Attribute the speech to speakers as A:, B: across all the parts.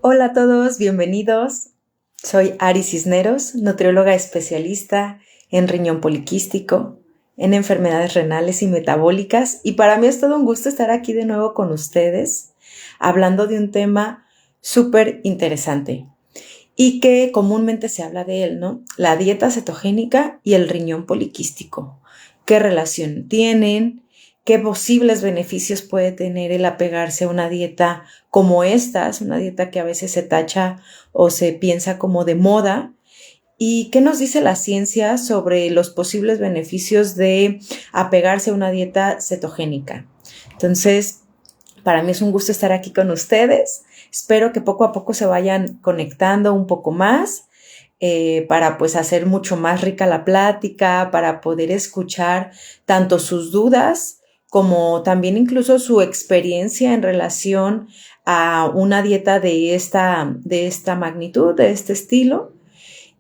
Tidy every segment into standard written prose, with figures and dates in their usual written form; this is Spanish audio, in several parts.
A: Hola a todos, bienvenidos. Soy Ari Cisneros, nutrióloga especialista en riñón poliquístico, en enfermedades renales y metabólicas, y para mí es todo un gusto estar aquí de nuevo con ustedes, hablando de un tema súper interesante y que comúnmente se habla de él, ¿no? La dieta cetogénica y el riñón poliquístico. ¿Qué relación tienen? ¿Qué posibles beneficios puede tener el apegarse a una dieta como esta? Es una dieta que a veces se tacha o se piensa como de moda. ¿Y qué nos dice la ciencia sobre los posibles beneficios de apegarse a una dieta cetogénica? Entonces, para mí es un gusto estar aquí con ustedes. Espero que poco a poco se vayan conectando un poco más para pues hacer mucho más rica la plática, para poder escuchar tanto sus dudas como también incluso su experiencia en relación a una dieta de esta magnitud, de este estilo,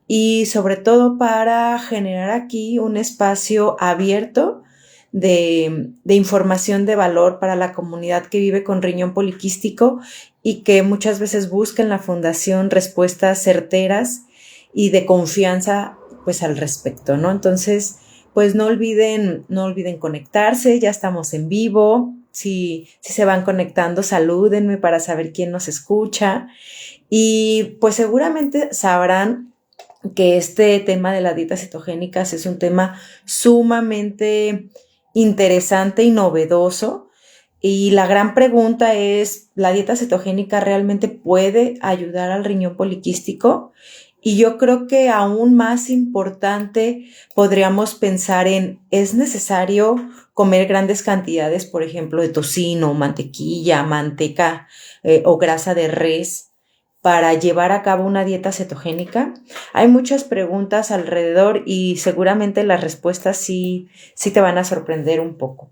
A: y sobre todo para generar aquí un espacio abierto de información de valor para la comunidad que vive con riñón poliquístico y que muchas veces busca en la fundación respuestas certeras y de confianza pues al respecto, ¿no? Entonces, pues no olviden conectarse, ya estamos en vivo. Si se van conectando, salúdenme para saber quién nos escucha. Y pues seguramente sabrán que este tema de la dieta cetogénica es un tema sumamente interesante y novedoso. Y la gran pregunta es, ¿la dieta cetogénica realmente puede ayudar al riñón poliquístico? Y yo creo que aún más importante podríamos pensar en, ¿es necesario comer grandes cantidades, por ejemplo, de tocino, mantequilla, manteca o grasa de res para llevar a cabo una dieta cetogénica? Hay muchas preguntas alrededor y seguramente las respuestas sí te van a sorprender un poco.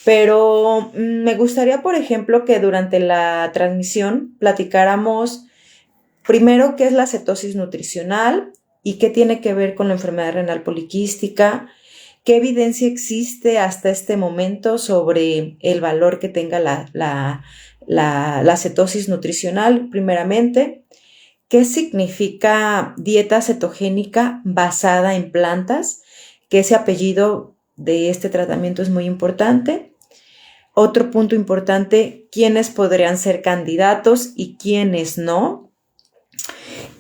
A: Pero me gustaría, por ejemplo, que durante la transmisión platicáramos primero qué es la cetosis nutricional y qué tiene que ver con la enfermedad renal poliquística, qué evidencia existe hasta este momento sobre el valor que tenga la cetosis nutricional, primeramente. ¿Qué significa dieta cetogénica basada en plantas? Que ese apellido de este tratamiento es muy importante. Otro punto importante, quiénes podrían ser candidatos y quiénes no.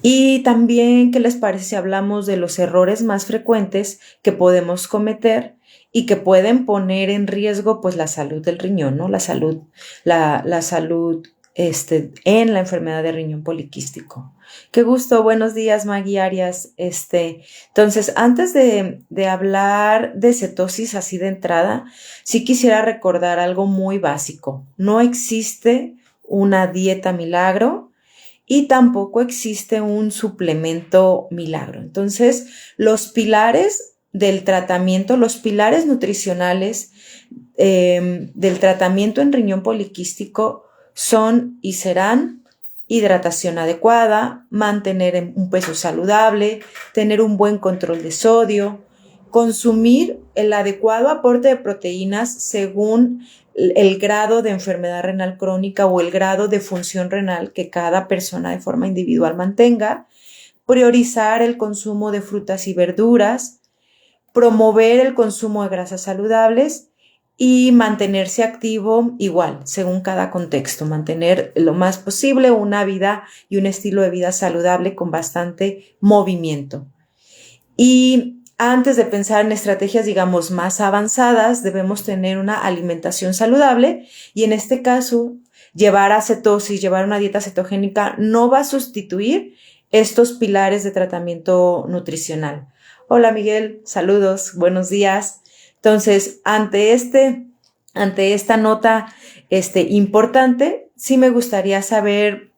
A: Y también, ¿qué les parece si hablamos de los errores más frecuentes que podemos cometer y que pueden poner en riesgo pues la salud del riñón, ¿no? La salud en la enfermedad de riñón poliquístico. Qué gusto, buenos días, Maggie Arias. Entonces, antes de hablar de cetosis así de entrada, sí quisiera recordar algo muy básico. No existe una dieta milagro y tampoco existe un suplemento milagro. Entonces, los pilares del tratamiento, los pilares nutricionales del tratamiento en riñón poliquístico son y serán hidratación adecuada, mantener un peso saludable, tener un buen control de sodio, consumir el adecuado aporte de proteínas según el grado de enfermedad renal crónica o el grado de función renal que cada persona de forma individual mantenga, priorizar el consumo de frutas y verduras, promover el consumo de grasas saludables y mantenerse activo igual, según cada contexto, mantener lo más posible una vida y un estilo de vida saludable con bastante movimiento. Y antes de pensar en estrategias, digamos, más avanzadas, debemos tener una alimentación saludable y en este caso, llevar a cetosis, llevar una dieta cetogénica no va a sustituir estos pilares de tratamiento nutricional. Hola Miguel, saludos, buenos días. Entonces, ante esta nota importante, sí me gustaría saber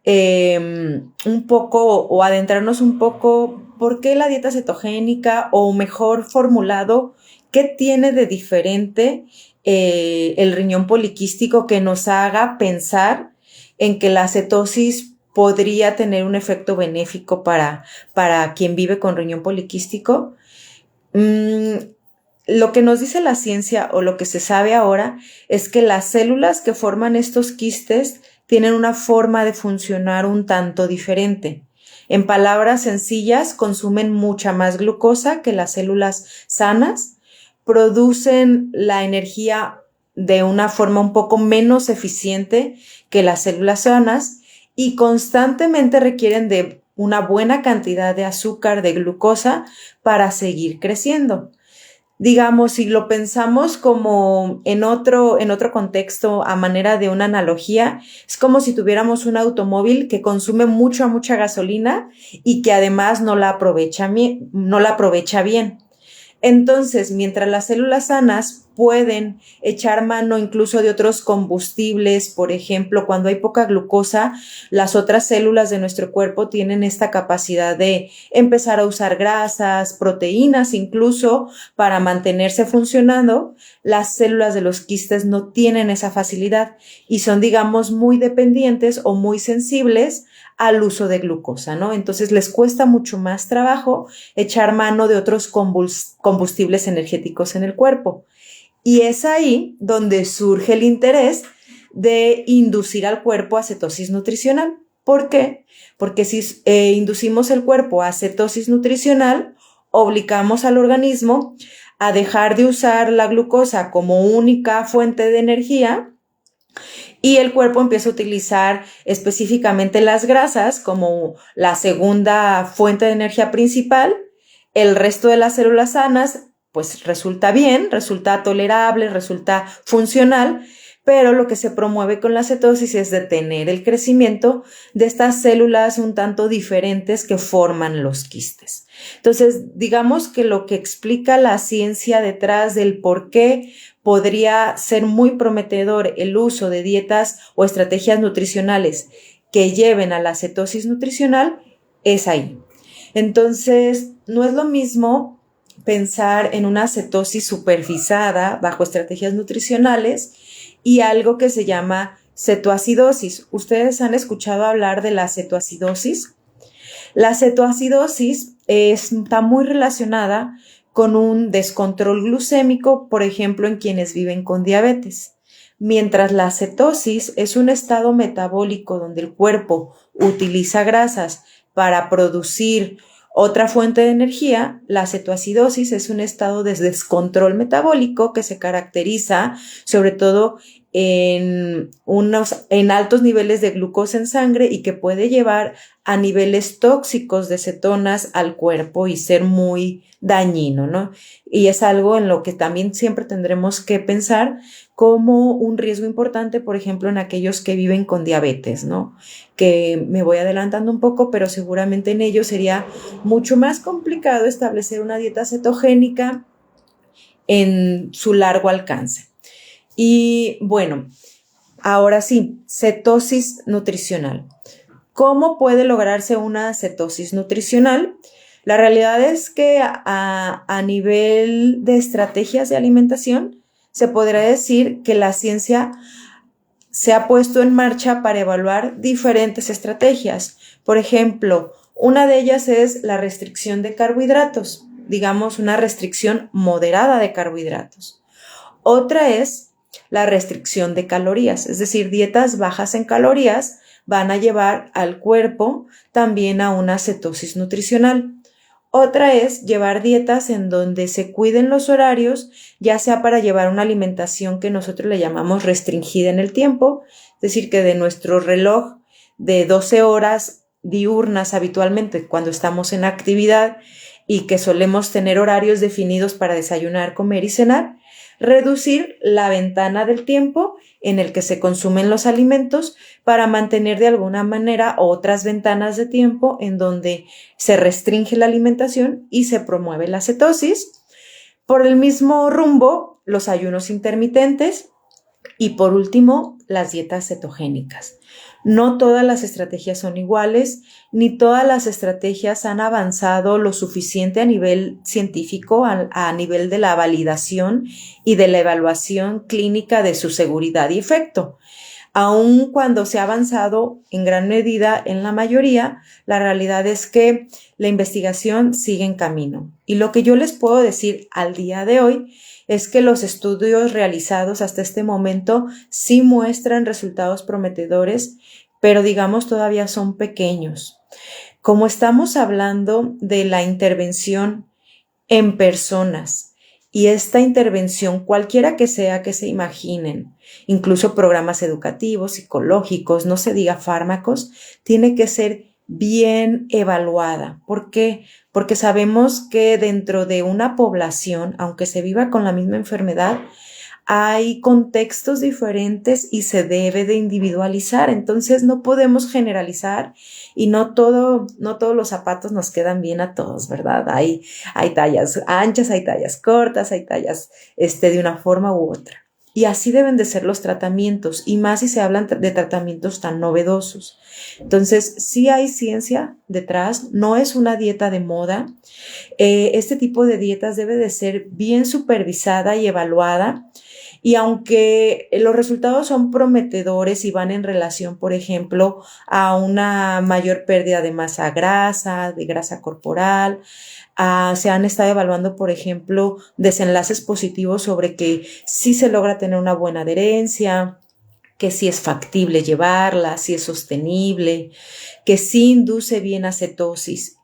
A: un poco o adentrarnos un poco por qué la dieta cetogénica, o mejor formulado, qué tiene de diferente el riñón poliquístico que nos haga pensar en que la cetosis podría tener un efecto benéfico para quien vive con riñón poliquístico. Lo que nos dice la ciencia o lo que se sabe ahora es que las células que forman estos quistes tienen una forma de funcionar un tanto diferente. En palabras sencillas, consumen mucha más glucosa que las células sanas, producen la energía de una forma un poco menos eficiente que las células sanas y constantemente requieren de una buena cantidad de azúcar, de glucosa, para seguir creciendo. Digamos, si lo pensamos como en otro contexto, a manera de una analogía, es como si tuviéramos un automóvil que consume mucha gasolina y que además no la aprovecha bien. Entonces, mientras las células sanas pueden echar mano incluso de otros combustibles, por ejemplo, cuando hay poca glucosa, las otras células de nuestro cuerpo tienen esta capacidad de empezar a usar grasas, proteínas incluso para mantenerse funcionando. Las células de los quistes no tienen esa facilidad y son, digamos, muy dependientes o muy sensibles al uso de glucosa, ¿no? Entonces les cuesta mucho más trabajo echar mano de otros combustibles energéticos en el cuerpo. Y es ahí donde surge el interés de inducir al cuerpo a cetosis nutricional. ¿Por qué? Porque si inducimos el cuerpo a cetosis nutricional, obligamos al organismo a dejar de usar la glucosa como única fuente de energía y el cuerpo empieza a utilizar específicamente las grasas como la segunda fuente de energía principal. El resto de las células sanas pues resulta bien, resulta tolerable, resulta funcional, pero lo que se promueve con la cetosis es detener el crecimiento de estas células un tanto diferentes que forman los quistes. Entonces, digamos que lo que explica la ciencia detrás del por qué podría ser muy prometedor el uso de dietas o estrategias nutricionales que lleven a la cetosis nutricional es ahí. Entonces, no es lo mismo pensar en una cetosis supervisada bajo estrategias nutricionales y algo que se llama cetoacidosis. ¿Ustedes han escuchado hablar de la cetoacidosis? La cetoacidosis está muy relacionada con un descontrol glucémico, por ejemplo, en quienes viven con diabetes. Mientras la cetosis es un estado metabólico donde el cuerpo utiliza grasas para producir otra fuente de energía, la cetoacidosis es un estado de descontrol metabólico que se caracteriza sobre todo en altos niveles de glucosa en sangre y que puede llevar a niveles tóxicos de cetonas al cuerpo y ser muy dañino, ¿no? Y es algo en lo que también siempre tendremos que pensar como un riesgo importante, por ejemplo, en aquellos que viven con diabetes, ¿no? Que me voy adelantando un poco, pero seguramente en ellos sería mucho más complicado establecer una dieta cetogénica en su largo alcance. Y bueno, ahora sí, cetosis nutricional. ¿Cómo puede lograrse una cetosis nutricional? La realidad es que a nivel de estrategias de alimentación, se podrá decir que la ciencia se ha puesto en marcha para evaluar diferentes estrategias. Por ejemplo, una de ellas es la restricción de carbohidratos, digamos una restricción moderada de carbohidratos. Otra es la restricción de calorías, es decir, dietas bajas en calorías van a llevar al cuerpo también a una cetosis nutricional. Otra es llevar dietas en donde se cuiden los horarios, ya sea para llevar una alimentación que nosotros le llamamos restringida en el tiempo, es decir, que de nuestro reloj de 12 horas diurnas habitualmente cuando estamos en actividad y que solemos tener horarios definidos para desayunar, comer y cenar, reducir la ventana del tiempo en el que se consumen los alimentos para mantener de alguna manera otras ventanas de tiempo en donde se restringe la alimentación y se promueve la cetosis. Por el mismo rumbo, los ayunos intermitentes y por último, las dietas cetogénicas. No todas las estrategias son iguales, ni todas las estrategias han avanzado lo suficiente a nivel científico, a nivel de la validación y de la evaluación clínica de su seguridad y efecto. Aun cuando se ha avanzado en gran medida en la mayoría, la realidad es que la investigación sigue en camino. Y lo que yo les puedo decir al día de hoy es que los estudios realizados hasta este momento sí muestran resultados prometedores, pero digamos todavía son pequeños. Como estamos hablando de la intervención en personas y esta intervención, cualquiera que sea que se imaginen, incluso programas educativos, psicológicos, no se diga fármacos, tiene que ser bien evaluada. ¿Por qué? Porque sabemos que dentro de una población, aunque se viva con la misma enfermedad, hay contextos diferentes y se debe de individualizar. Entonces no podemos generalizar y no todos los zapatos nos quedan bien a todos, ¿verdad? Hay tallas anchas, hay tallas cortas, hay tallas de una forma u otra. Y así deben de ser los tratamientos, y más si se hablan de tratamientos tan novedosos. Entonces, sí hay ciencia detrás, no es una dieta de moda. Este tipo de dietas debe de ser bien supervisada y evaluada. Y aunque los resultados son prometedores y van en relación, por ejemplo, a una mayor pérdida de masa grasa, de grasa corporal, se han estado evaluando, por ejemplo, desenlaces positivos sobre que sí se logra tener una buena adherencia, que sí es factible llevarla, sí es sostenible, que sí induce bien a cetosis.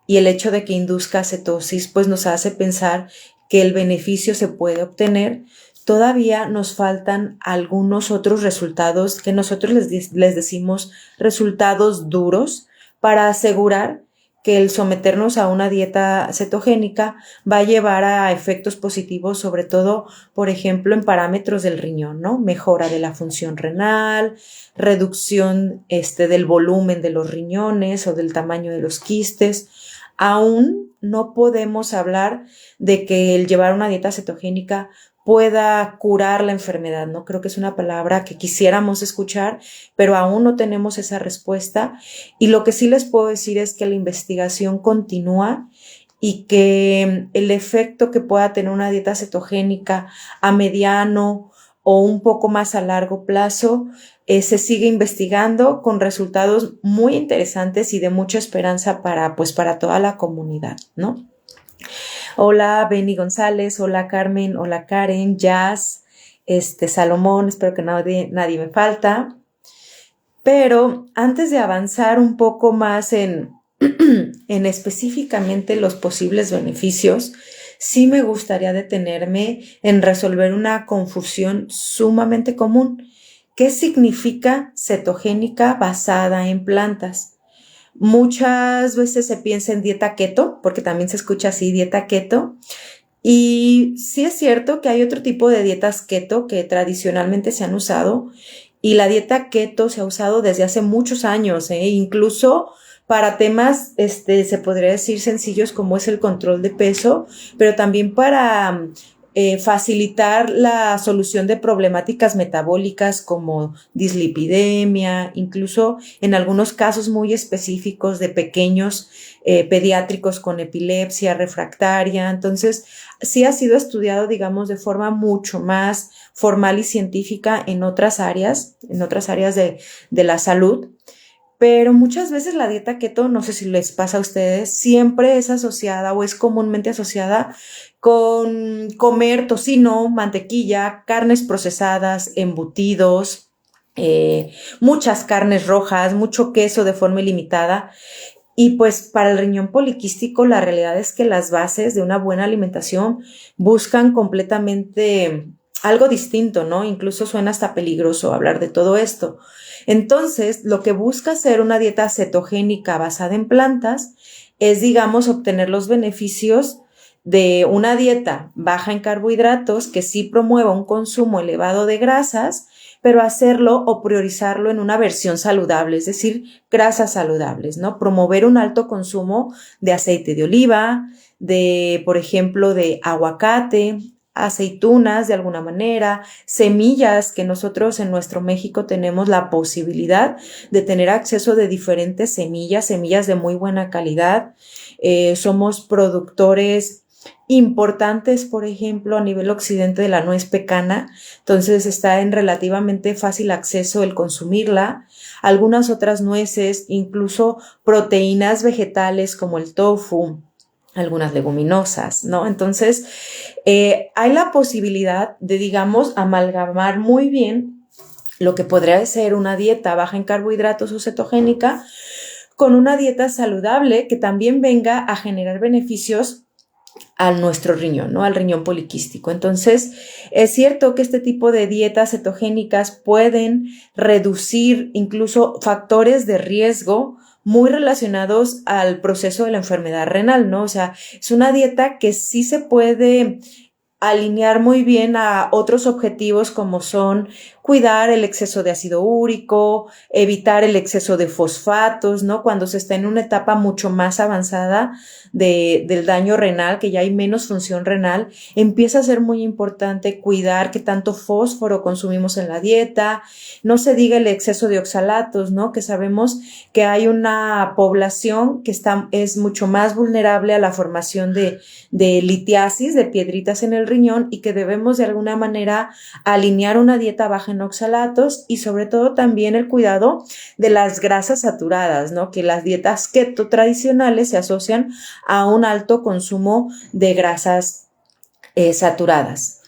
A: Y el hecho de que induzca cetosis, pues nos hace pensar que el beneficio se puede obtener. Todavía nos faltan algunos otros resultados que nosotros les decimos resultados duros para asegurar que el someternos a una dieta cetogénica va a llevar a efectos positivos, sobre todo, por ejemplo, en parámetros del riñón, ¿no? Mejora de la función renal, reducción del volumen de los riñones o del tamaño de los quistes. Aún no podemos hablar de que el llevar una dieta cetogénica pueda curar la enfermedad, ¿no? Creo que es una palabra que quisiéramos escuchar, pero aún no tenemos esa respuesta. Y lo que sí les puedo decir es que la investigación continúa y que el efecto que pueda tener una dieta cetogénica a mediano o un poco más a largo plazo se sigue investigando con resultados muy interesantes y de mucha esperanza para toda la comunidad, ¿no? Hola, Benny González, hola Carmen, hola Karen, Jazz, Salomón, espero que nadie me falta. Pero antes de avanzar un poco más en específicamente los posibles beneficios, sí me gustaría detenerme en resolver una confusión sumamente común. ¿Qué significa cetogénica basada en plantas? Muchas veces se piensa en dieta keto, porque también se escucha así, dieta keto. Y sí es cierto que hay otro tipo de dietas keto que tradicionalmente se han usado, y la dieta keto se ha usado desde hace muchos años, incluso para temas, se podría decir sencillos como es el control de peso, pero también para facilitar la solución de problemáticas metabólicas como dislipidemia, incluso en algunos casos muy específicos de pequeños pediátricos con epilepsia refractaria. Entonces, sí ha sido estudiado, digamos, de forma mucho más formal y científica en otras áreas de la salud. Pero muchas veces la dieta keto, no sé si les pasa a ustedes, siempre es asociada o es comúnmente asociada con comer tocino, mantequilla, carnes procesadas, embutidos, muchas carnes rojas, mucho queso de forma ilimitada. Y pues para el riñón poliquístico la realidad es que las bases de una buena alimentación buscan completamente algo distinto, ¿no? Incluso suena hasta peligroso hablar de todo esto. Entonces, lo que busca hacer una dieta cetogénica basada en plantas es, digamos, obtener los beneficios de una dieta baja en carbohidratos que sí promueva un consumo elevado de grasas, pero hacerlo o priorizarlo en una versión saludable, es decir, grasas saludables, ¿no? Promover un alto consumo de aceite de oliva, por ejemplo, de aguacate, aceitunas de alguna manera, semillas, que nosotros en nuestro México tenemos la posibilidad de tener acceso de diferentes semillas de muy buena calidad. Somos productores importantes, por ejemplo, a nivel occidente de la nuez pecana, entonces está en relativamente fácil acceso el consumirla. Algunas otras nueces, incluso proteínas vegetales como el tofu, algunas leguminosas, ¿no? Entonces, hay la posibilidad de, digamos, amalgamar muy bien lo que podría ser una dieta baja en carbohidratos o cetogénica con una dieta saludable que también venga a generar beneficios a nuestro riñón, ¿no? Al riñón poliquístico. Entonces, es cierto que este tipo de dietas cetogénicas pueden reducir incluso factores de riesgo muy relacionados al proceso de la enfermedad renal, ¿no? O sea, es una dieta que sí se puede alinear muy bien a otros objetivos como son cuidar el exceso de ácido úrico, evitar el exceso de fosfatos, ¿no? Cuando se está en una etapa mucho más avanzada del daño renal, que ya hay menos función renal, empieza a ser muy importante cuidar qué tanto fósforo consumimos en la dieta, no se diga el exceso de oxalatos, ¿no? Que sabemos que hay una población que es mucho más vulnerable a la formación de litiasis, de piedritas en el riñón, y que debemos de alguna manera alinear una dieta baja en oxalatos y sobre todo también el cuidado de las grasas saturadas, ¿no? Que las dietas keto tradicionales se asocian a un alto consumo de grasas saturadas.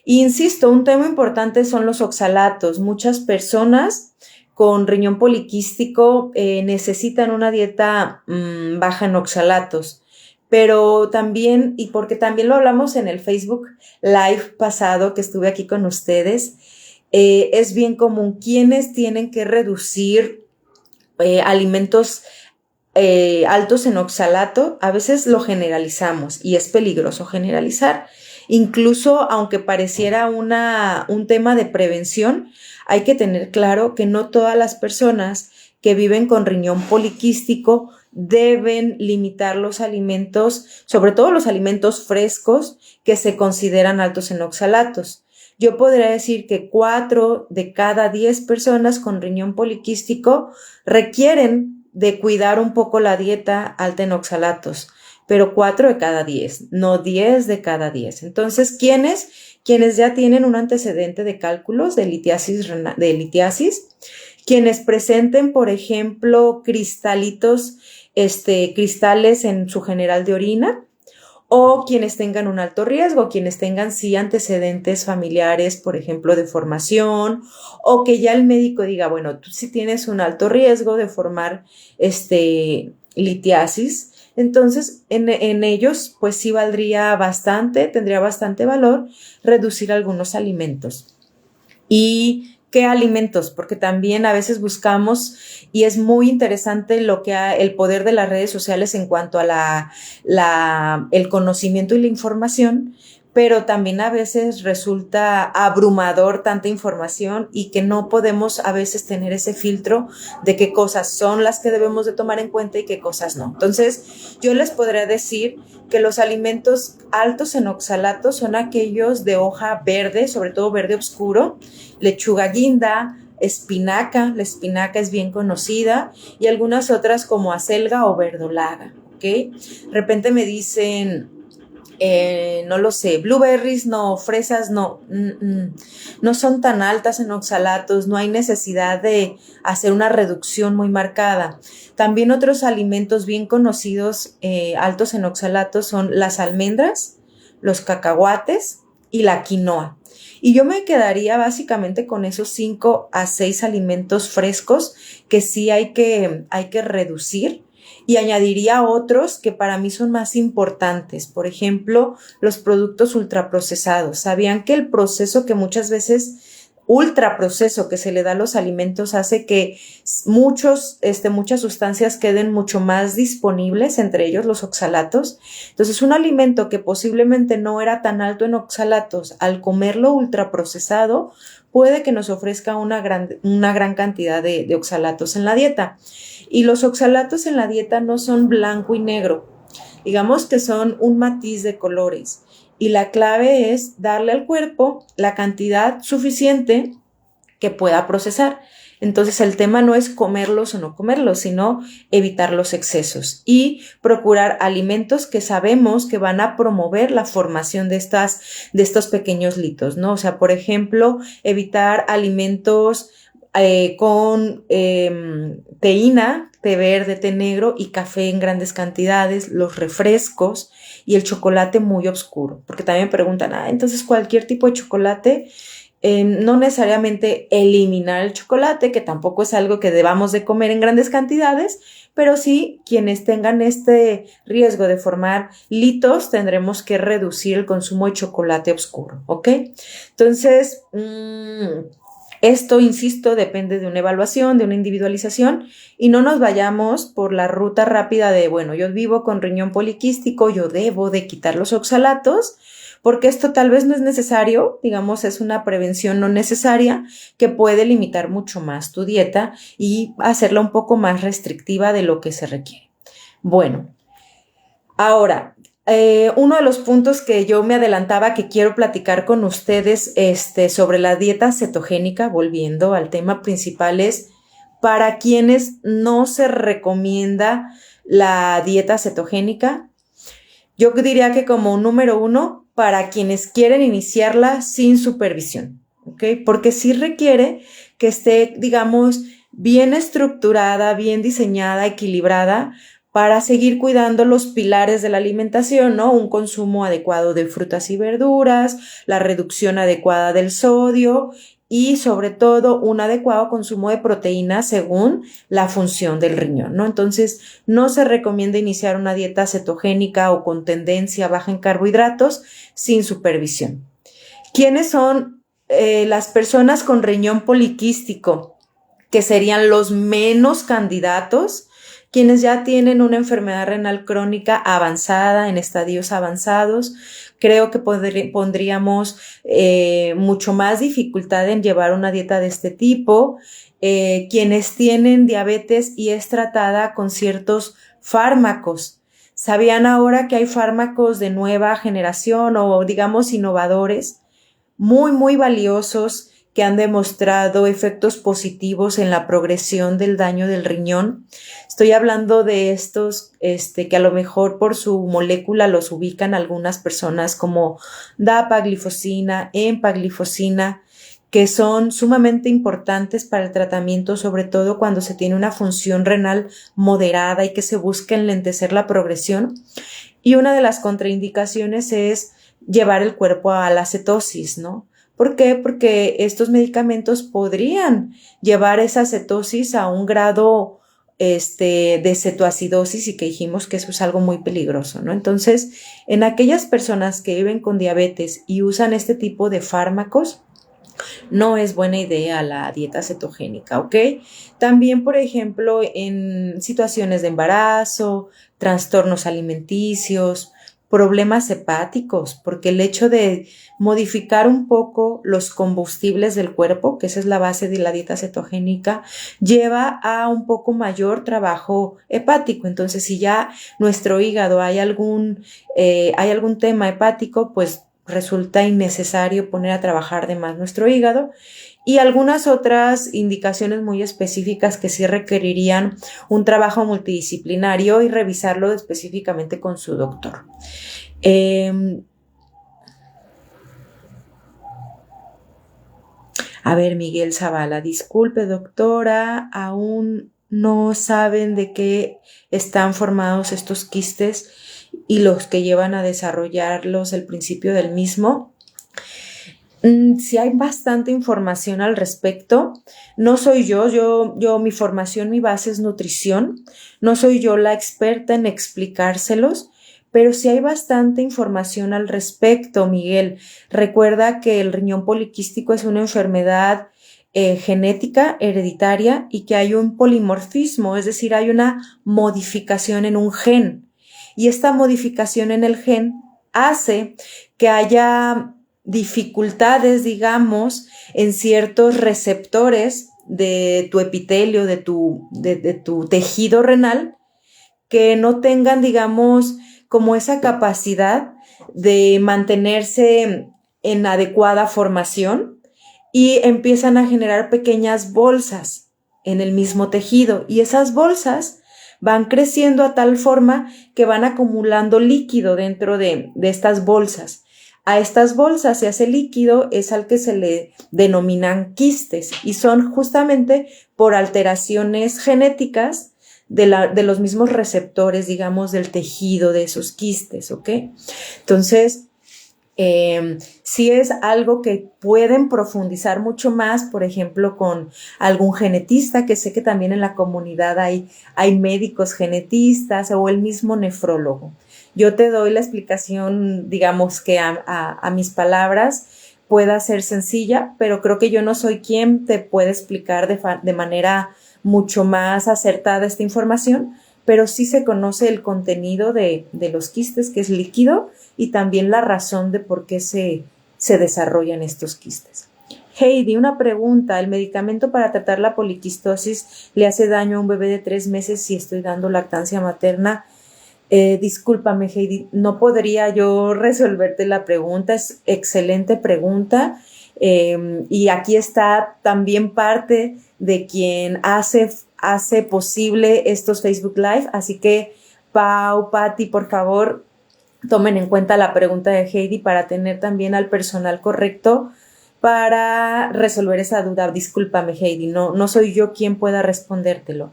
A: Y insisto, un tema importante son los oxalatos. Muchas personas con riñón poliquístico necesitan una dieta baja en oxalatos. Pero también, y porque también lo hablamos en el Facebook Live pasado que estuve aquí con ustedes, es bien común quienes tienen que reducir alimentos altos en oxalato. A veces lo generalizamos y es peligroso generalizar. Incluso aunque pareciera un tema de prevención, hay que tener claro que no todas las personas que viven con riñón poliquístico deben limitar los alimentos, sobre todo los alimentos frescos que se consideran altos en oxalatos. Yo podría decir que 4 de cada 10 personas con riñón poliquístico requieren de cuidar un poco la dieta alta en oxalatos, pero 4 de cada 10, no 10 de cada 10. Entonces, quienes ya tienen un antecedente de cálculos de litiasis, quienes presenten, por ejemplo, cristales en su general de orina, o quienes tengan un alto riesgo, quienes tengan sí antecedentes familiares, por ejemplo, de formación, o que ya el médico diga, bueno, tú sí tienes un alto riesgo de formar litiasis. Entonces, en ellos, pues sí tendría bastante valor reducir algunos alimentos. ¿Y qué alimentos? Porque también a veces buscamos, y es muy interesante el poder de las redes sociales en cuanto a el conocimiento y la información, pero también a veces resulta abrumador tanta información y que no podemos a veces tener ese filtro de qué cosas son las que debemos de tomar en cuenta y qué cosas no. Entonces, yo les podría decir que los alimentos altos en oxalatos son aquellos de hoja verde, sobre todo verde oscuro, lechuga guinda, espinaca, la espinaca es bien conocida, y algunas otras como acelga o verdolaga, ¿ok? De repente me dicen, no lo sé, blueberries no, fresas no, no son tan altas en oxalatos, no hay necesidad de hacer una reducción muy marcada. También otros alimentos bien conocidos altos en oxalatos son las almendras, los cacahuates y la quinoa. Y yo me quedaría básicamente con esos 5 a 6 alimentos frescos que sí hay que reducir, y añadiría otros que para mí son más importantes. Por ejemplo, los productos ultraprocesados. ¿Sabían que el proceso que muchas veces ultraproceso que se le da a los alimentos hace que muchas sustancias queden mucho más disponibles, entre ellos los oxalatos? Entonces, un alimento que posiblemente no era tan alto en oxalatos, al comerlo ultraprocesado, puede que nos ofrezca una gran cantidad de oxalatos en la dieta. Y los oxalatos en la dieta no son blanco y negro, digamos que son un matiz de colores. Y la clave es darle al cuerpo la cantidad suficiente que pueda procesar. Entonces el tema no es comerlos o no comerlos, sino evitar los excesos y procurar alimentos que sabemos que van a promover la formación de estos pequeños litos, ¿no? O sea, por ejemplo, evitar alimentos con teína, té verde, té negro y café en grandes cantidades, los refrescos y el chocolate muy oscuro, porque también me preguntan, entonces cualquier tipo de chocolate, no necesariamente eliminar el chocolate, que tampoco es algo que debamos de comer en grandes cantidades, pero sí quienes tengan este riesgo de formar litos tendremos que reducir el consumo de chocolate oscuro, ¿ok? Entonces, esto, insisto, depende de una evaluación, de una individualización y no nos vayamos por la ruta rápida de, bueno, yo vivo con riñón poliquístico, yo debo de quitar los oxalatos, porque esto tal vez no es necesario, digamos, es una prevención no necesaria que puede limitar mucho más tu dieta y hacerla un poco más restrictiva de lo que se requiere. Bueno, ahora, uno de los puntos que yo me adelantaba que quiero platicar con ustedes sobre la dieta cetogénica, volviendo al tema principal, es para quienes no se recomienda la dieta cetogénica. Yo diría que como número uno, para quienes quieren iniciarla sin supervisión, ¿ok? Porque sí requiere que esté, digamos, bien estructurada, bien diseñada, equilibrada, para seguir cuidando los pilares de la alimentación, ¿no? Un consumo adecuado de frutas y verduras, la reducción adecuada del sodio y sobre todo un adecuado consumo de proteínas según la función del riñón, ¿no? Entonces, no se recomienda iniciar una dieta cetogénica o con tendencia baja en carbohidratos sin supervisión. ¿Quiénes son las personas con riñón poliquístico? Que serían los menos candidatos, quienes ya tienen una enfermedad renal crónica avanzada, en estadios avanzados. Creo que pondríamos mucho más dificultad en llevar una dieta de este tipo. Quienes tienen diabetes y es tratada con ciertos fármacos. ¿Sabían ahora que hay fármacos de nueva generación o digamos innovadores muy, muy valiosos que han demostrado efectos positivos en la progresión del daño del riñón? Estoy hablando de estos que a lo mejor por su molécula los ubican algunas personas como dapaglifosina, empaglifosina, que son sumamente importantes para el tratamiento, sobre todo cuando se tiene una función renal moderada y que se busca enlentecer la progresión. Y una de las contraindicaciones es llevar el cuerpo a la cetosis, ¿no? ¿Por qué? Porque estos medicamentos podrían llevar esa cetosis a un grado de cetoacidosis y que dijimos que eso es algo muy peligroso, ¿no? Entonces, en aquellas personas que viven con diabetes y usan este tipo de fármacos, no es buena idea la dieta cetogénica, ¿ok? También, por ejemplo, en situaciones de embarazo, trastornos alimenticios, problemas hepáticos, porque el hecho de modificar un poco los combustibles del cuerpo, que esa es la base de la dieta cetogénica, lleva a un poco mayor trabajo hepático. Entonces, si ya nuestro hígado hay algún tema hepático, pues resulta innecesario poner a trabajar de más nuestro hígado y algunas otras indicaciones muy específicas que sí requerirían un trabajo multidisciplinario y revisarlo específicamente con su doctor. A ver, Miguel Zavala, disculpe doctora, aún no saben de qué están formados estos quistes y los que llevan a desarrollarlos el principio del mismo. Sí hay bastante información al respecto. No soy yo, mi formación, mi base es nutrición. No soy yo la experta en explicárselos, pero sí hay bastante información al respecto, Miguel. Recuerda que el riñón poliquístico es una enfermedad genética, hereditaria y que hay un polimorfismo, es decir, hay una modificación en un gen. Y esta modificación en el gen hace que haya dificultades, digamos, en ciertos receptores de tu epitelio, de tu tejido renal, que no tengan, digamos, como esa capacidad de mantenerse en adecuada formación y empiezan a generar pequeñas bolsas. en el mismo tejido y esas bolsas van creciendo a tal forma que van acumulando líquido dentro de estas bolsas. A estas bolsas, ese líquido es al que se le denominan quistes y son justamente por alteraciones genéticas de los mismos receptores, digamos, del tejido de esos quistes, ¿ok? Entonces, sí es algo que pueden profundizar mucho más, por ejemplo, con algún genetista, que sé que también en la comunidad hay médicos genetistas o el mismo nefrólogo. Yo te doy la explicación, digamos que a mis palabras pueda ser sencilla, pero creo que yo no soy quien te puede explicar de manera mucho más acertada esta información, pero sí se conoce el contenido de los quistes, que es líquido, y también la razón de por qué se desarrollan estos quistes. Heidi, una pregunta. ¿El medicamento para tratar la poliquistosis le hace daño a un bebé de 3 meses si estoy dando lactancia materna? Discúlpame, Heidi, no podría yo resolverte la pregunta. Es excelente pregunta. Y aquí está también parte de quien hace posible estos Facebook Live. Así que, Pau, Patti, por favor, tomen en cuenta la pregunta de Heidi para tener también al personal correcto para resolver esa duda. Discúlpame, Heidi, no soy yo quien pueda respondértelo.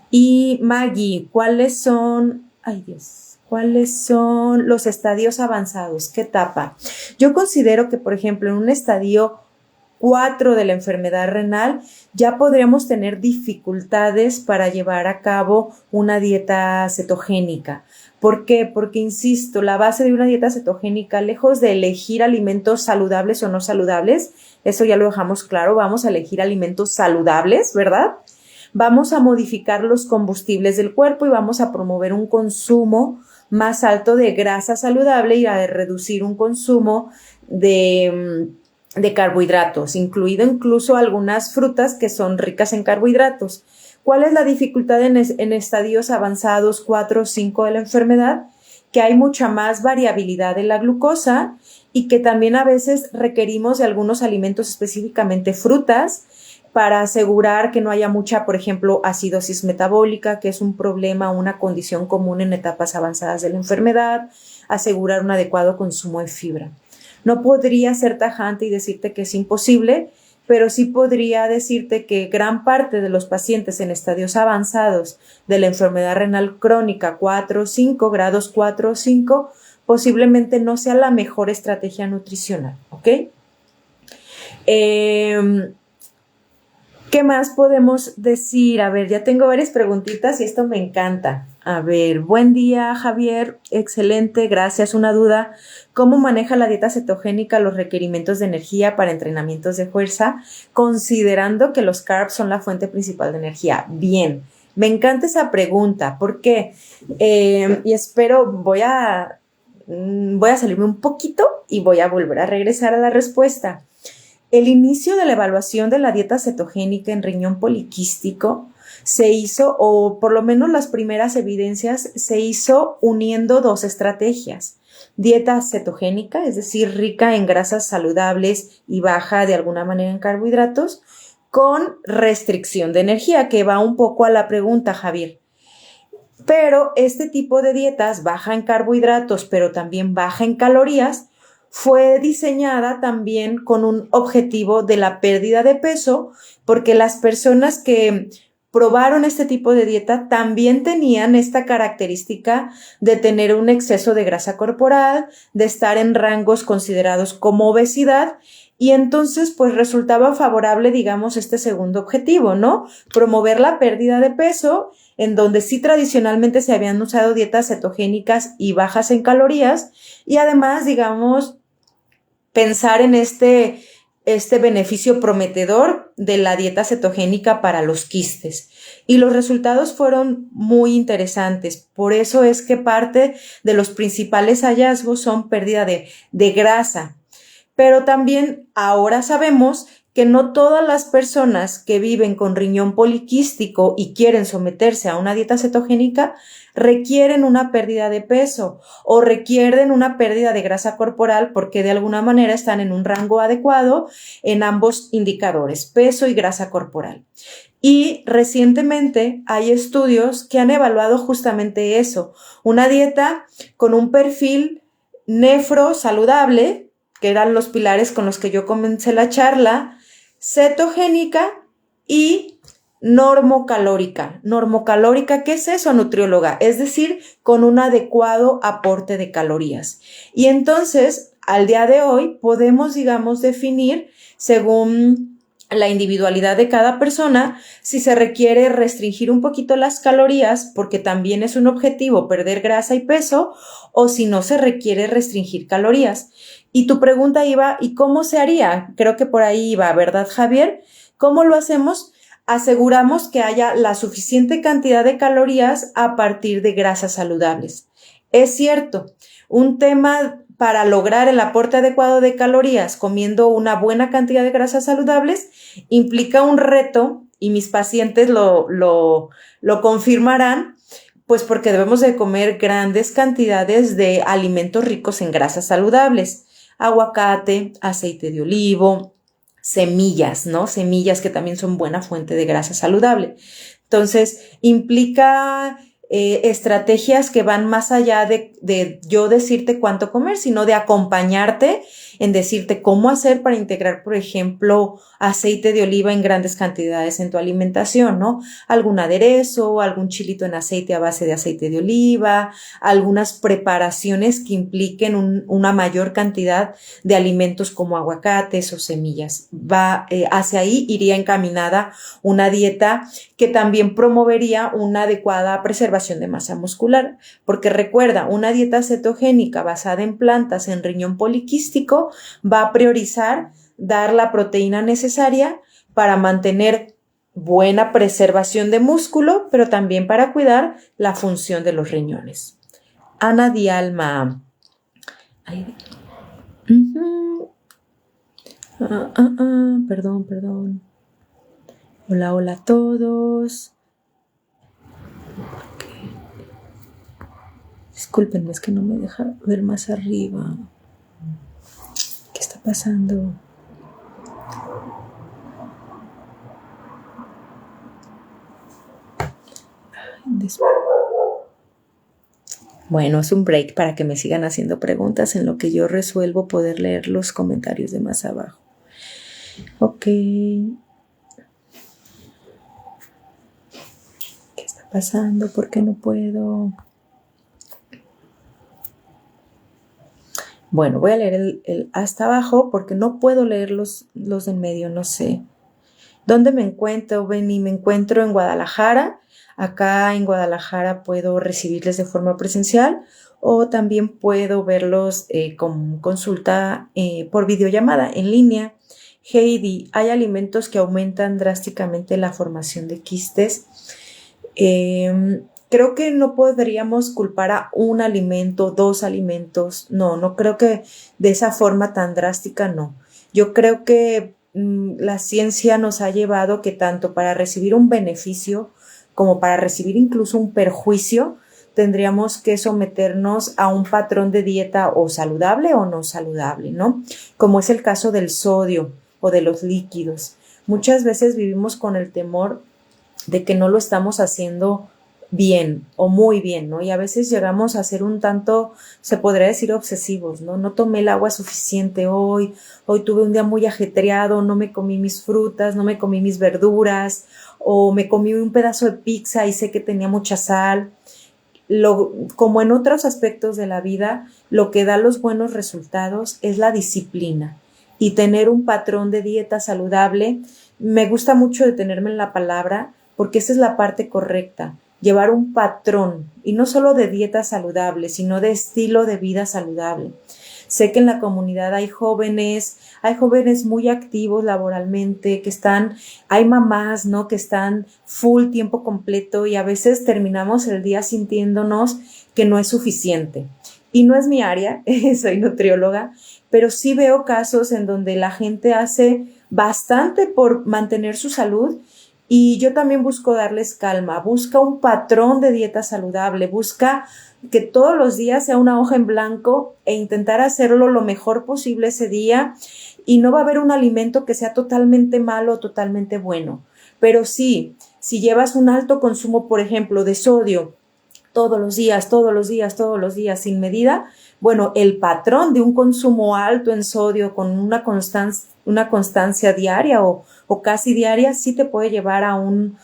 A: Y Maggie, ¿cuáles son los estadios avanzados? ¿Qué etapa? Yo considero que, por ejemplo, en un estadio 4 de la enfermedad renal ya podríamos tener dificultades para llevar a cabo una dieta cetogénica. ¿Por qué? Porque, insisto, la base de una dieta cetogénica, lejos de elegir alimentos saludables o no saludables, eso ya lo dejamos claro, vamos a elegir alimentos saludables, ¿verdad? Vamos a modificar los combustibles del cuerpo y vamos a promover un consumo más alto de grasa saludable y a reducir un consumo de carbohidratos, incluido incluso algunas frutas que son ricas en carbohidratos. ¿Cuál es la dificultad en estadios avanzados 4 o 5 de la enfermedad? Que hay mucha más variabilidad de la glucosa y que también a veces requerimos de algunos alimentos, específicamente frutas, para asegurar que no haya mucha, por ejemplo, acidosis metabólica, que es un problema, una condición común en etapas avanzadas de la enfermedad, asegurar un adecuado consumo de fibra. No podría ser tajante y decirte que es imposible, pero sí podría decirte que gran parte de los pacientes en estadios avanzados de la enfermedad renal crónica 4 o 5, grados 4 o 5, posiblemente no sea la mejor estrategia nutricional, ¿ok? ¿Qué más podemos decir? A ver, ya tengo varias preguntitas y esto me encanta. A ver, buen día, Javier. Excelente, gracias. Una duda. ¿Cómo maneja la dieta cetogénica los requerimientos de energía para entrenamientos de fuerza, considerando que los carbs son la fuente principal de energía? Bien, me encanta esa pregunta. ¿Por qué? Y espero, voy a salirme un poquito y voy a volver a regresar a la respuesta. El inicio de la evaluación de la dieta cetogénica en riñón poliquístico se hizo, o por lo menos las primeras evidencias, se hizo uniendo 2 estrategias. Dieta cetogénica, es decir, rica en grasas saludables y baja de alguna manera en carbohidratos, con restricción de energía, que va un poco a la pregunta, Javier. Pero este tipo de dietas baja en carbohidratos, pero también baja en calorías, fue diseñada también con un objetivo de la pérdida de peso, porque las personas que probaron este tipo de dieta también tenían esta característica de tener un exceso de grasa corporal, de estar en rangos considerados como obesidad, y entonces pues resultaba favorable, digamos, este segundo objetivo, ¿no? Promover la pérdida de peso, en donde sí tradicionalmente se habían usado dietas cetogénicas y bajas en calorías, y además, digamos, pensar en este beneficio prometedor de la dieta cetogénica para los quistes. Y los resultados fueron muy interesantes. Por eso es que parte de los principales hallazgos son pérdida de grasa. Pero también ahora sabemos que no todas las personas que viven con riñón poliquístico y quieren someterse a una dieta cetogénica requieren una pérdida de peso o requieren una pérdida de grasa corporal, porque de alguna manera están en un rango adecuado en ambos indicadores, peso y grasa corporal. Y recientemente hay estudios que han evaluado justamente eso, una dieta con un perfil nefro saludable, que eran los pilares con los que yo comencé la charla, cetogénica y normocalórica. Normocalórica, ¿qué es eso, nutrióloga? Es decir, con un adecuado aporte de calorías. Y entonces, al día de hoy, podemos, digamos, definir según la individualidad de cada persona, si se requiere restringir un poquito las calorías, porque también es un objetivo perder grasa y peso, o si no se requiere restringir calorías. Y tu pregunta iba, ¿y cómo se haría? Creo que por ahí iba, ¿verdad, Javier? ¿Cómo lo hacemos? Aseguramos que haya la suficiente cantidad de calorías a partir de grasas saludables. Es cierto, un tema para lograr el aporte adecuado de calorías comiendo una buena cantidad de grasas saludables implica un reto, y mis pacientes lo confirmarán, pues porque debemos de comer grandes cantidades de alimentos ricos en grasas saludables, aguacate, aceite de olivo, semillas, ¿no? Semillas que también son buena fuente de grasa saludable. Entonces, implica estrategias que van más allá de yo decirte cuánto comer, sino de acompañarte en decirte cómo hacer para integrar, por ejemplo, aceite de oliva en grandes cantidades en tu alimentación, ¿no? Algún aderezo, algún chilito en aceite a base de aceite de oliva, algunas preparaciones que impliquen una mayor cantidad de alimentos como aguacates o semillas. Hacia ahí iría encaminada una dieta que también promovería una adecuada preservación de masa muscular, porque recuerda, una dieta cetogénica basada en plantas en riñón poliquístico va a priorizar dar la proteína necesaria para mantener buena preservación de músculo, pero también para cuidar la función de los riñones. Ana Dialma. Perdón. Hola a todos. Discúlpenme, es que no me deja ver más arriba. ¿Qué está pasando? Bueno, es un break para que me sigan haciendo preguntas en lo que yo resuelvo poder leer los comentarios de más abajo. Ok. ¿Qué está pasando? ¿Por qué no puedo? Bueno, voy a leer el hasta abajo porque no puedo leer los de en medio, no sé. ¿Dónde me encuentro, Benny? Me encuentro en Guadalajara. Acá en Guadalajara puedo recibirles de forma presencial o también puedo verlos con consulta por videollamada en línea. Heidi, ¿hay alimentos que aumentan drásticamente la formación de quistes? Creo que no podríamos culpar a un alimento, dos alimentos. No creo que de esa forma tan drástica, no. Yo creo que la ciencia nos ha llevado que tanto para recibir un beneficio como para recibir incluso un perjuicio, tendríamos que someternos a un patrón de dieta o saludable o no saludable, ¿no? Como es el caso del sodio o de los líquidos. Muchas veces vivimos con el temor de que no lo estamos haciendo bien o muy bien, ¿no? Y a veces llegamos a ser un tanto, se podría decir, obsesivos, ¿no? No tomé el agua suficiente hoy tuve un día muy ajetreado, no me comí mis frutas, no me comí mis verduras, o me comí un pedazo de pizza y sé que tenía mucha sal. Como en otros aspectos de la vida, lo que da los buenos resultados es la disciplina y tener un patrón de dieta saludable. Me gusta mucho detenerme en la palabra porque esa es la parte correcta, llevar un patrón y no solo de dieta saludable, sino de estilo de vida saludable. Sé que en la comunidad hay jóvenes muy activos laboralmente, hay mamás, ¿no? Que están full tiempo completo y a veces terminamos el día sintiéndonos que no es suficiente. Y no es mi área, soy nutrióloga, pero sí veo casos en donde la gente hace bastante por mantener su salud y yo también busco darles calma, busca un patrón de dieta saludable, busca que todos los días sea una hoja en blanco e intentar hacerlo lo mejor posible ese día y no va a haber un alimento que sea totalmente malo o totalmente bueno, Pero sí, si llevas un alto consumo, por ejemplo, de sodio, todos los días, todos los días, todos los días, sin medida, bueno, el patrón de un consumo alto en sodio con una constancia diaria o casi diaria sí te puede llevar a un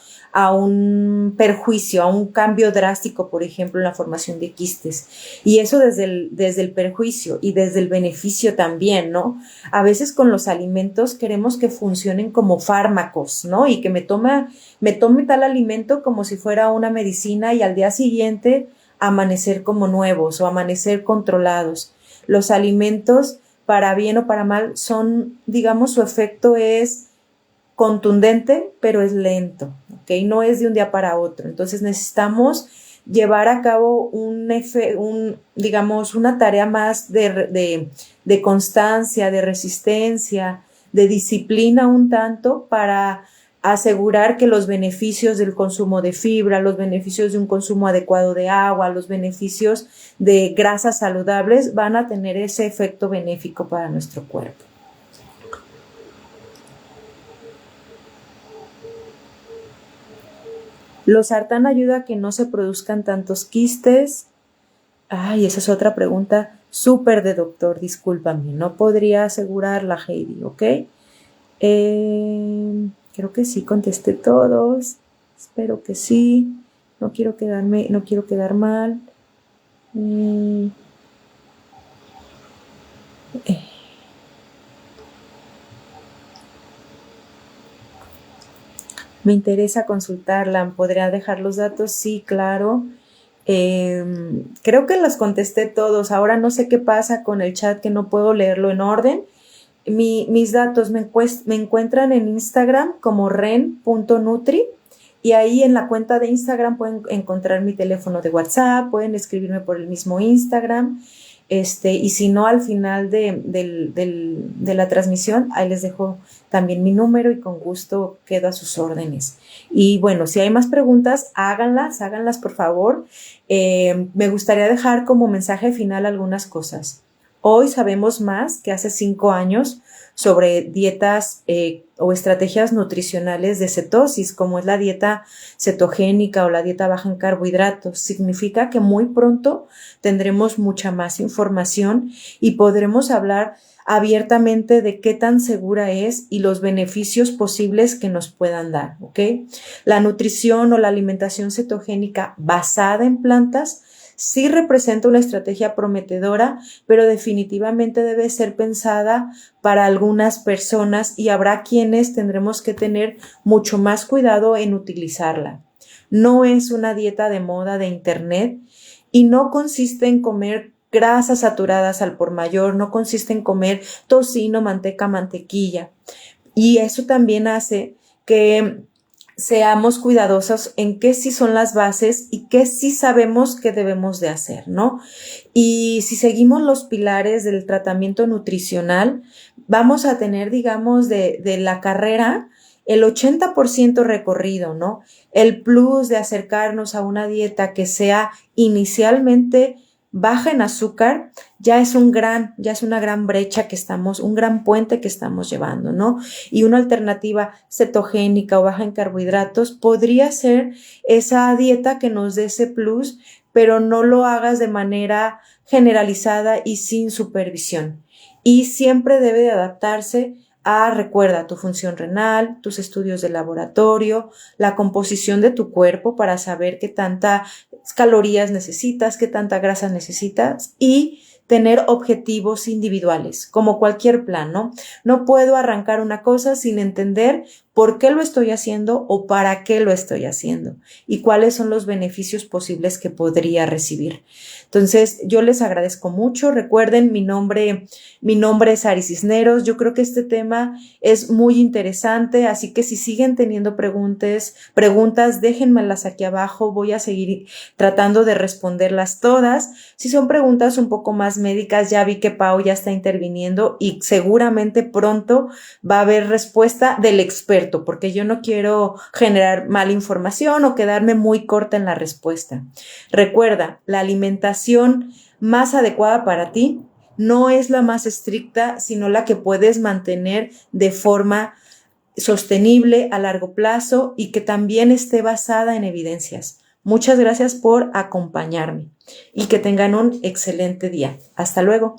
A: perjuicio, a un cambio drástico, por ejemplo, en la formación de quistes. Y eso desde el perjuicio y desde el beneficio también, ¿no? A veces con los alimentos queremos que funcionen como fármacos, ¿no? Y que me tome tal alimento como si fuera una medicina y al día siguiente amanecer como nuevos o amanecer controlados. Los alimentos, para bien o para mal, son, digamos, su efecto es contundente, pero es lento, ¿ok? No es de un día para otro. Entonces necesitamos llevar a cabo digamos, una tarea más de constancia, de resistencia, de disciplina un tanto para asegurar que los beneficios del consumo de fibra, los beneficios de un consumo adecuado de agua, los beneficios de grasas saludables van a tener ese efecto benéfico para nuestro cuerpo. ¿Los sartán ayuda a que no se produzcan tantos quistes? Ay, esa es otra pregunta súper de doctor, discúlpame, no podría asegurarla, Heidi, ¿ok? Creo que sí, contesté todos, espero que sí, no quiero quedar mal. Me interesa consultarla, ¿podría dejar los datos? Sí, claro. Creo que los contesté todos. Ahora no sé qué pasa con el chat, que no puedo leerlo en orden. Mis datos me encuentran en Instagram como ren.nutri y ahí en la cuenta de Instagram pueden encontrar mi teléfono de WhatsApp, pueden escribirme por el mismo Instagram. Y si no, al final de la transmisión, ahí les dejo también mi número y con gusto quedo a sus órdenes. Y bueno, si hay más preguntas, háganlas por favor. Me gustaría dejar como mensaje final algunas cosas. Hoy sabemos más que hace 5 años sobre dietas o estrategias nutricionales de cetosis, como es la dieta cetogénica o la dieta baja en carbohidratos. Significa que muy pronto tendremos mucha más información y podremos hablar abiertamente de qué tan segura es y los beneficios posibles que nos puedan dar, ¿ok? La nutrición o la alimentación cetogénica basada en plantas sí representa una estrategia prometedora, pero definitivamente debe ser pensada para algunas personas y habrá quienes tendremos que tener mucho más cuidado en utilizarla. No es una dieta de moda de internet y no consiste en comer grasas saturadas al por mayor, no consiste en comer tocino, manteca, mantequilla. Y eso también hace que seamos cuidadosos en qué sí son las bases y qué sí sabemos que debemos de hacer, ¿no? Y si seguimos los pilares del tratamiento nutricional, vamos a tener, digamos, de la carrera el 80% recorrido, ¿no? El plus de acercarnos a una dieta que sea inicialmente baja en azúcar, ya es una gran brecha un gran puente que estamos llevando, ¿no? Y una alternativa cetogénica o baja en carbohidratos podría ser esa dieta que nos dé ese plus, pero no lo hagas de manera generalizada y sin supervisión. Y siempre debe de adaptarse recuerda, tu función renal, tus estudios de laboratorio, la composición de tu cuerpo para saber qué tantas calorías necesitas, qué tanta grasa necesitas y tener objetivos individuales, como cualquier plan, ¿no? No puedo arrancar una cosa sin entender por qué lo estoy haciendo o para qué lo estoy haciendo y cuáles son los beneficios posibles que podría recibir. Entonces, yo les agradezco mucho. Recuerden, mi nombre es Ari Cisneros. Yo creo que este tema es muy interesante, así que si siguen teniendo preguntas, déjenmelas aquí abajo. Voy a seguir tratando de responderlas todas. Si son preguntas un poco más médicas, ya vi que Pau ya está interviniendo y seguramente pronto va a haber respuesta del experto, porque yo no quiero generar mala información o quedarme muy corta en la respuesta. Recuerda, la alimentación más adecuada para ti no es la más estricta, sino la que puedes mantener de forma sostenible a largo plazo y que también esté basada en evidencias. Muchas gracias por acompañarme y que tengan un excelente día. Hasta luego.